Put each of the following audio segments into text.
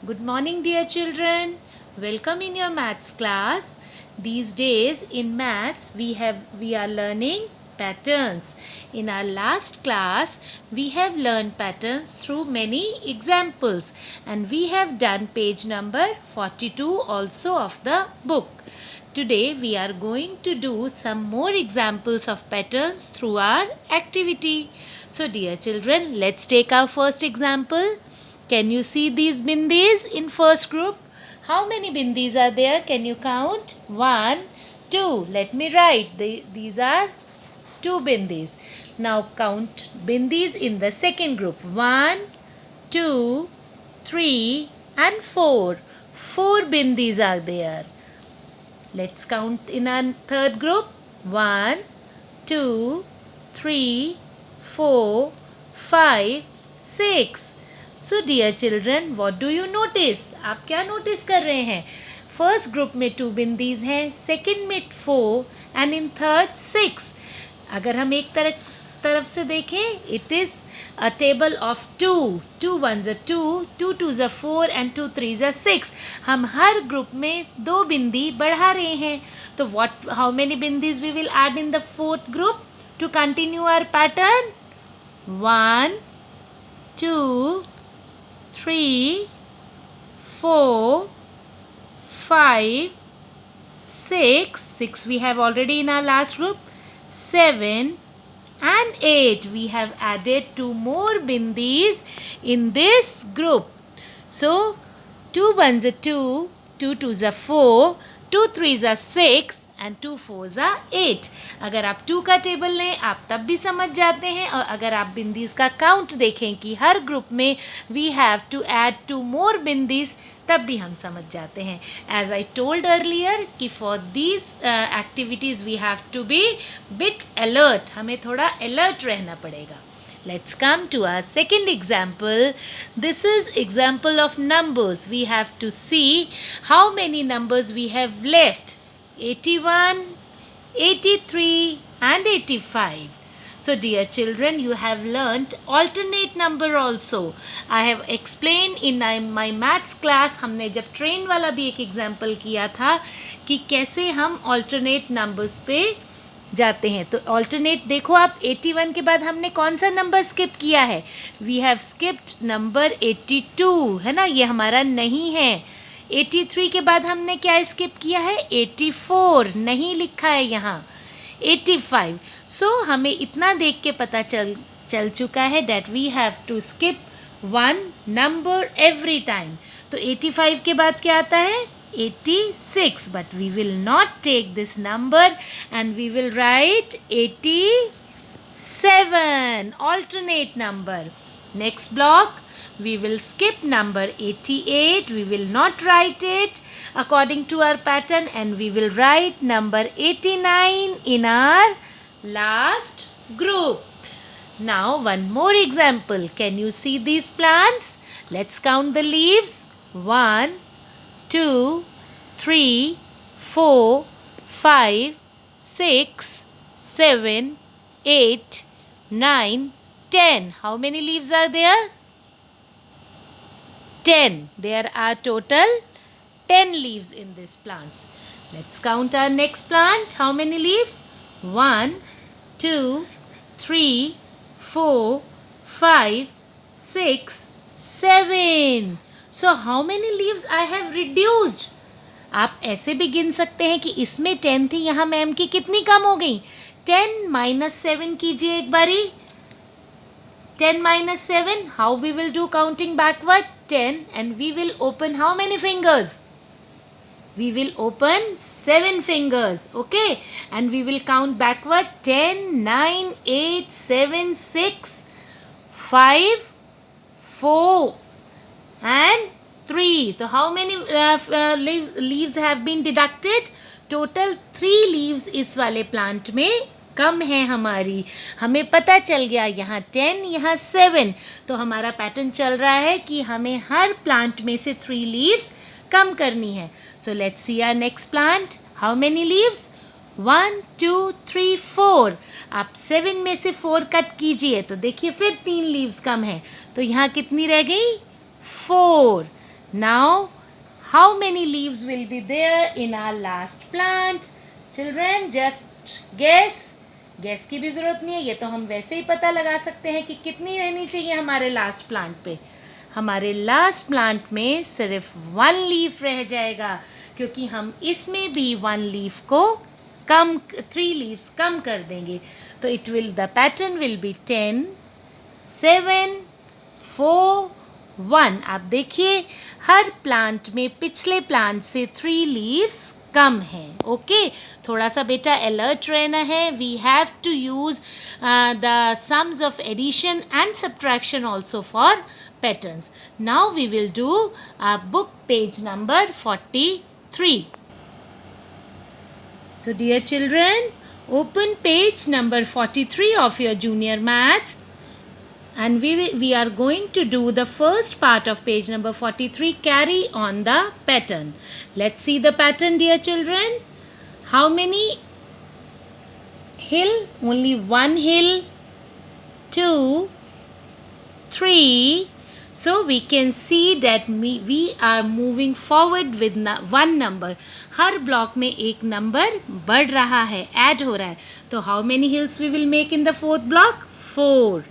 Good morning, dear children. Welcome in your maths class. These days in maths we are learning patterns. In our last class we have learned patterns through many examples, and we have done page number 42 also of the book. Today we are going to do some more examples of patterns through our activity. So dear children, let's take our first example. Can you see these bindis in first group? How many bindis are there? Can you count? 1, 2. Let me write. These are 2 bindis. Now count bindis in the second group. 1, 2, 3 and 4. 4 bindis are there. Let's count in our third group. 1, 2, 3, 4, 5, 6. So dear children, what do you notice? आप क्या notice कर रहे हैं? First group में 2 बिंदीज हैं, second में 4 and in third 6. अगर हम एक तरफ से देखें, it is a table of 2. 2 ones are 2, 2 twos are 4 and 2 threes are 6. हम हर ग्रुप में 2 बिंदी बढ़ा रहे हैं. तो how many bindis we will add in the fourth group to continue our pattern? 1, 2, 3, 4, 5, 6. 6 we have already in our last group. 7 and 8. We have added 2 more bindis in this group. So 2 ones are 2, 2 twos are 4, 2 threes are 6 and 2 fours are 8. अगर आप 2 का table लें आप तब भी समझ जाते हैं, और अगर आप बिंदीज का काउंट देखें कि हर ग्रुप में we have to add 2 more bindis, तब भी हम समझ जाते हैं. एज आई टोल्ड अर्लियर कि for these activities we have to be bit alert. हमें थोड़ा अलर्ट रहना पड़ेगा. Let's come to our second example. This is example of numbers. We have to see how many numbers we have left. 81, 83 and 85. So dear children, you have learnt alternate number also. I have explained in my maths class. हमने जब train वाला भी एक example किया था कि कैसे हम alternate numbers पे जाते हैं. तो alternate देखो आप, 81 के बाद हमने कौन सा नंबर स्किप किया है? We have skipped number 82, है ना, ये हमारा नहीं है. 83 के बाद हमने क्या स्किप किया है? 84 नहीं लिखा है यहाँ. 85. सो हमें इतना देख के पता चल चुका है that we have to skip 1 number every time. तो 85 के बाद क्या आता है? 86. But we will not take this number and we will write 87, alternate number. Next block, we will skip number 88. We will not write it according to our pattern, and we will write number 89 in our last group. Now one more example. Can you see these plants? Let's count the leaves. 1, 2, 3, 4, 5, 6, 7, 8, 9, 10. How many leaves are there? 10. There are total 10 leaves in this plant. Let's count our next plant. How many leaves? 1, 2, 3, 4, 5, 6, 7. So how many leaves I have reduced? आप ऐसे भी गिन सकते हैं कि इसमें 10 थी, यहाँ मैम की कितनी कम हो गई? 10 minus 7 कीजिए एक बारी. 10 minus 7, how we will do counting backward? 10, and we will open how many fingers? We will open 7 fingers, okay? And we will count backward. 10, 9, 8, 7, 6, 5, 4 and 3. So how many leaves have been deducted? Total 3 leaves इस वाले plant में कम है हमारी. हमें पता चल गया यहाँ 10, यहाँ 7. तो हमारा पैटर्न चल रहा है कि हमें हर प्लांट में से 3 लीव्स कम करनी है. So let's see our next plant. How many leaves? 1, 2, 3, 4. आप 7 में से 4 कट कीजिए तो देखिए फिर 3 लीव्स कम है. तो यहाँ कितनी रह गई? 4. Now, how many leaves will be there in our last plant? Children, just guess. Gas की भी ज़रूरत नहीं है, ये तो हम वैसे ही पता लगा सकते हैं कि कितनी रहनी चाहिए हमारे लास्ट प्लांट पे. हमारे लास्ट प्लांट में सिर्फ 1 लीफ रह जाएगा, क्योंकि हम इसमें भी 1 लीफ को कम 3 लीव्स कम कर देंगे. तो द पैटर्न विल बी 10, 7, 4, 1. आप देखिए हर प्लांट में पिछले प्लांट से 3 लीव्स कम है. ओके, थोड़ा सा बेटा अलर्ट रहना है. We have to use the sums of addition and subtraction also for patterns. Now we will do our book page number 43. So dear children, open page number 43 of your junior maths, and we are going to do the first part of page number 43, carry on the pattern. Let's see the pattern, dear children. How many hill? Only 1 hill, 2, 3. So we can see that we are moving forward with 1 number. Her block में एक number बढ़ रहा है, add हो रहा है. तो how many hills we will make in the 4th block? 4.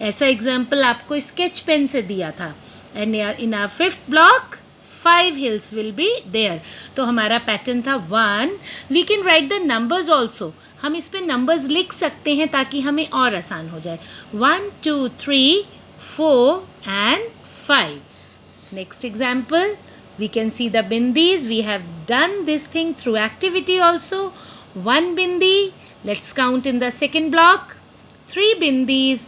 ऐसा एग्जाम्पल आपको स्केच पेन से दिया था. And in our 5th block 5 hills will be there. तो हमारा पैटर्न था 1. We can write the numbers also. हम इस पे नंबर्स लिख सकते हैं ताकि हमें और आसान हो जाए. 1, 2, 3, 4 and 5. Next example, we can see the bindis. We have done this thing through activity also. 1 bindi. Let's count in the second block. 3 bindis,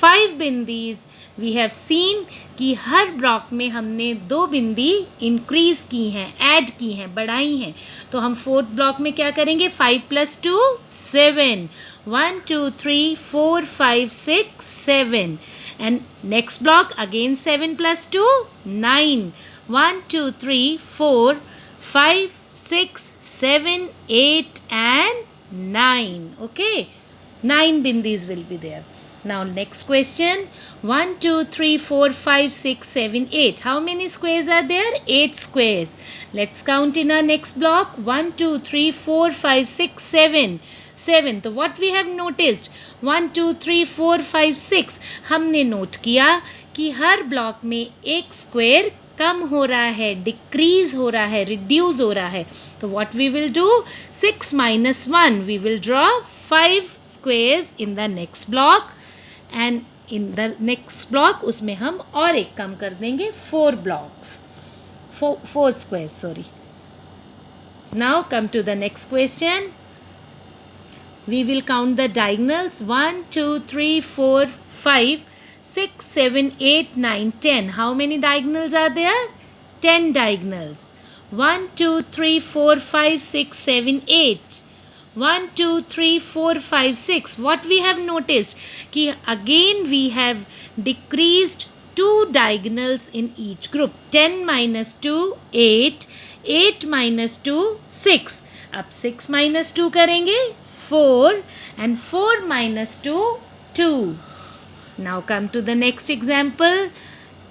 5 bindis. We have seen कि हर ब्लॉक में हमने 2 बिंदी इंक्रीज की हैं, ऐड की हैं, बढ़ाई हैं. तो हम 4th ब्लॉक में क्या करेंगे? 5 + 2 7. 1, 2, 3, 4, 5, 6, 7. And next block again 7 + 2 9. 1, 2, 3, 4, 5, 6, 7, 8 and 9. Okay, 9 bindis will be there. Now next question. 1, 2, 3, 4, 5, 6, 7, 8. How many squares are there? 8 squares. Let's count in our next block. 1, 2, 3, 4, 5, 6, 7. 7. तो what we have noticed? 1, 2, 3, 4, 5, 6. हमने note किया कि हर block में एक square कम हो रहा है, decrease हो रहा है, रिड्यूस हो रहा है. तो what we will do? 6 - 1. We will draw 5 squares in the next block. And in the next block उसमें हम और एक कम कर देंगे. 4 blocks. 4 squares, sorry. Now come to the next question. We will count the diagonals. 1, 2, 3, 4, 5, 6, 7, 8, 9, 10. How many diagonals are there? 10 diagonals. 1, 2, 3, 4, 5, 6, 7, 8. 1, 2, 3, 4, 5, 6. What we have noticed? कि again we have decreased 2 diagonals in each group. 10 - 2 8. 8 - 2 6. अब 6 - 2 करेंगे 4 and 4 - 2 2. Now come to the next example.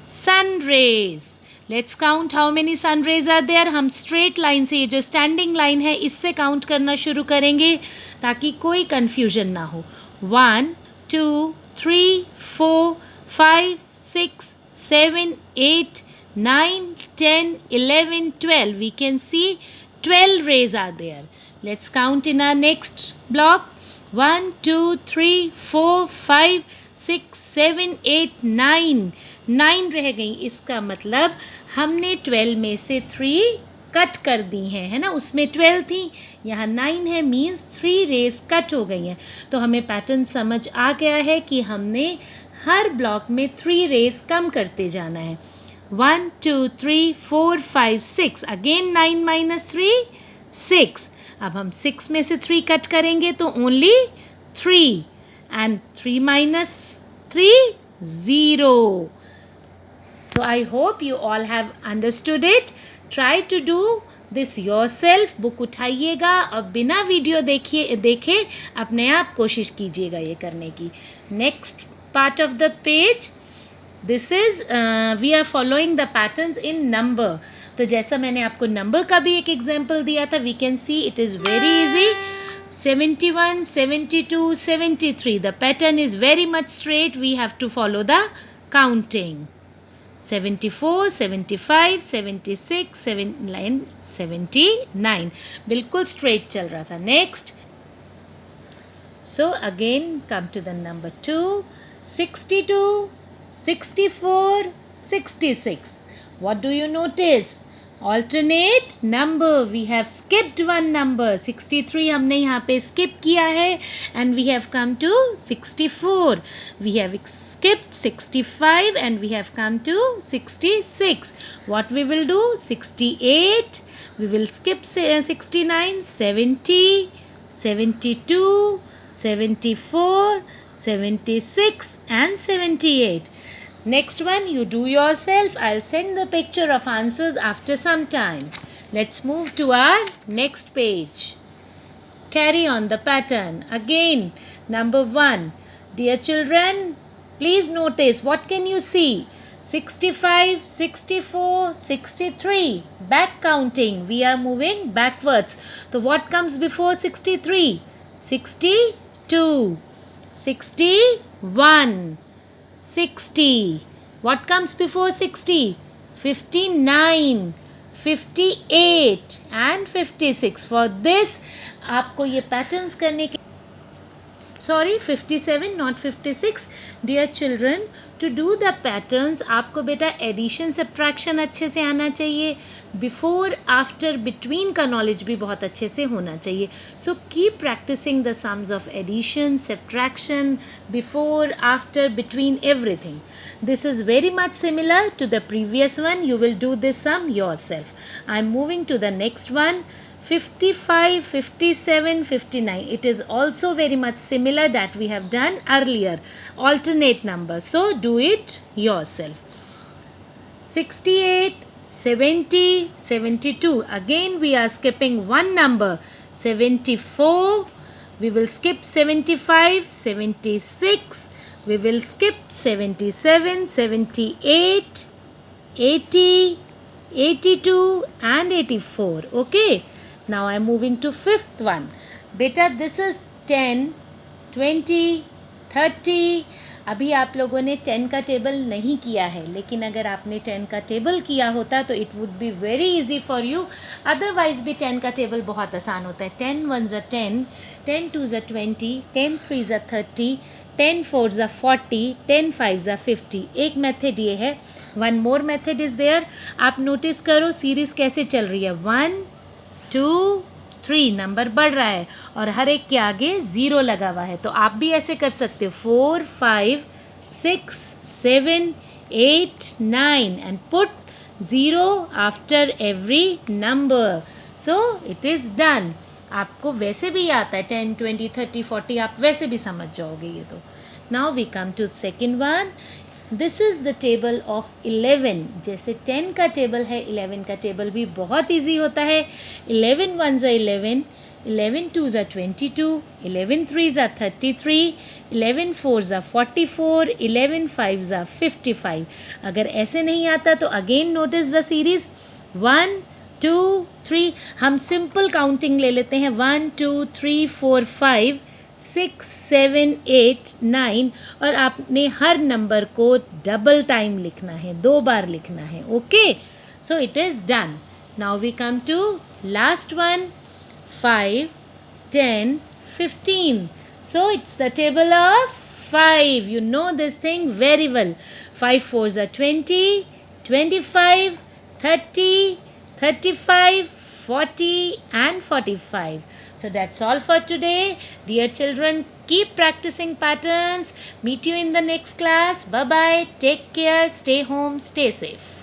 Sun rays. Let's count how many sun rays are there. हम straight line से, ये जो standing line है, इससे count करना शुरू करेंगे ताकि कोई confusion ना हो. 1, 2, 3, 4, 5, 6, 7, 8, 9, 10, 11, 12. We can see 12 rays are there. Let's count in our next block. 1, 2, 3, 4, 5, 6, 7, 8, 9. 9 रह गई. इसका मतलब हमने 12 में से 3 कट कर दी हैं, है ना. उसमें 12 थी, यहाँ 9 है, मीन्स 3 रेस कट हो गई हैं. तो हमें पैटर्न समझ आ गया है कि हमने हर ब्लॉक में 3 रेस कम करते जाना है. 1, 2, 3, 4, 5, 6. अगेन 9 - 3 6. अब हम 6 में से 3 कट करेंगे तो only 3. And 3 - 3 0. So I hope you all have understood it. Try to do this yourself. Book उठाइएगा और बिना वीडियो देखे अपने आप कोशिश कीजिएगा ये करने की. Next part of the page, this is we are following the patterns in number. तो जैसा मैंने आपको नंबर का भी एक एग्जाम्पल दिया था, we can see it is very easy. 71, 72, 73. The pattern is very much straight. We have to follow the counting. 74, 75, 76, 79, 79. बिल्कुल straight चल रहा था. Next. So again come to the number 2. 62, 64, 66. What do you notice? Alternate number. We have skipped one number. 63 हमने यहाँ पे skip किया है and we have come to 64. We have skipped 65 and we have come to 66. What we will do? 68. We will skip 69, 70, 72, 74, 76 and 78. Next one you do yourself. I'll send the picture of answers after some time. Let's move to our next page. Carry on the pattern. Again, number 1. Dear children, please notice, what can you see? 65, 64, 63. Back counting. We are moving backwards. So what comes before 63? 62, 61, 60. What comes before 60? 59, 58 and 56. For this, आपको ये patterns करने के 57 not 56. Dear children, to do the patterns आपको बेटा addition subtraction अच्छे से आना चाहिए. बिफोर आफ्टर बिटवीन का नॉलेज भी बहुत अच्छे से होना चाहिए. So keep practising the sums of addition subtraction before after between everything. This is very much similar to the previous one. You will do this sum yourself. I am moving to the next one. 55, 57, 59. It is also very much similar that we have done earlier. Alternate numbers. So do it yourself. 68, 70, 72. Again we are skipping one number. 74. We will skip 75, 76. We will skip 77, 78, 80, 82 and 84. Okay. Now I am moving to fifth one. Beta, this is 10, 20, 30. अभी आप लोगों ने 10 का table नहीं किया है, लेकिन अगर आपने 10 का टेबल किया होता तो it would be very easy for you. Otherwise भी 10 का टेबल बहुत आसान होता है. 10 1 ज़ा 10, 10 2 ज़ा 20, 10 3 ज़ा 30, 10 4 ज़ा 40, 10 5 ज़ा 50. एक मेथड ये है. One more method is there. आप नोटिस करो सीरीज़ कैसे चल रही है. 1 2 3 नंबर बढ़ रहा है और हर एक के आगे 0 लगा हुआ है. तो आप भी ऐसे कर सकते हो. 4 5 6 7 8 9 and put 0 after every number. So it is done. आपको वैसे भी आता है 10 20 30 40. आप वैसे भी समझ जाओगे ये तो. Now we come to second one. This is the table of 11. जैसे 10 का टेबल है, 11 का टेबल भी बहुत इजी होता है. 11 1 ज़ा 11, 11 2 ज़ा 22, 11 3 ज़ा 33, 11 4 ज़ा 44, 11 5 ज़ा 55. अगर ऐसे नहीं आता तो अगेन नोटिस द सीरीज़. 1 2 3. हम सिंपल काउंटिंग ले लेते हैं. 1 2 3 4 5 6 7 8 9. और आपने हर नंबर को डबल टाइम लिखना है, 2 बार लिखना है. Okay. So it is done. Now we come to last one. 5 10 15. So it's the table of 5. You know this thing very well. 5 4s are 20, 25, 30, 35, 40 and 45. So that's all for today. Dear children, keep practicing patterns. Meet you in the next class. Bye bye. Take care. Stay home. Stay safe.